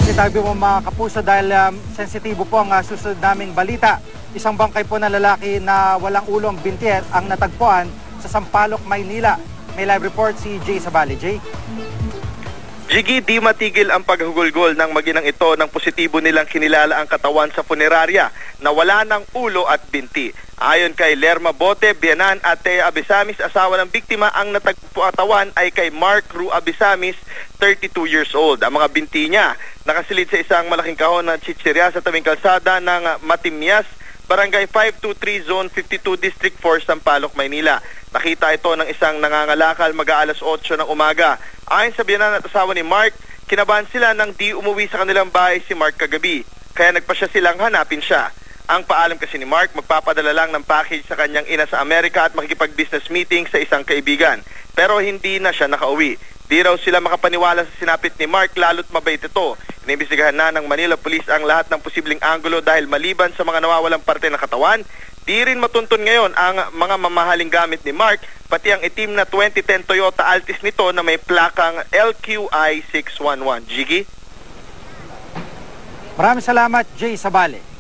Itabi mo mga kapuso dahil sensitibo po ang susunod naming balita. Isang bangkay po na lalaki na walang ulong binti ang natagpuan sa Sampaloc, Maynila. May live report si Jay Sabali. Jay? Jiggy, di matigil ang paghugulgol ng maginang ito ng positibo nilang kinilala ang katawan sa punerarya na wala ng ulo at binti. Ayon kay Lerma Bote, Bianan at Thea Abisamis, asawa ng biktima, ang natagpuan ay kay Mark Ru Abisamis, 32 years old. Ang mga binti niya nakasilid sa isang malaking kahon ng chichirya sa tabing kalsada ng Matimyas, Barangay 523, Zone 52, District 4, Sampaloc, Maynila. Nakita ito ng isang nangangalakal mag-aalas 8 ng umaga. Ayon sa biyanan at asawa ni Mark, kinabahan sila nang di umuwi sa kanilang bahay si Mark kagabi. Kaya nagpasya silang hanapin siya. Ang paalam kasi ni Mark, magpapadala lang ng package sa kanyang ina sa Amerika at makikipag-business meeting sa isang kaibigan. Pero hindi na siya nakauwi. Di raw sila makapaniwala sa sinapit ni Mark, lalo't mabait ito. Inimbestigahan na ng Manila Police ang lahat ng posibleng anggulo dahil maliban sa mga nawawalang parte ng katawan, di rin matuntun ngayon ang mga mamahaling gamit ni Mark, pati ang itim na 2010 Toyota Altis nito na may plakang LQI 611. Jiggy? Maraming salamat, Jay Sabali.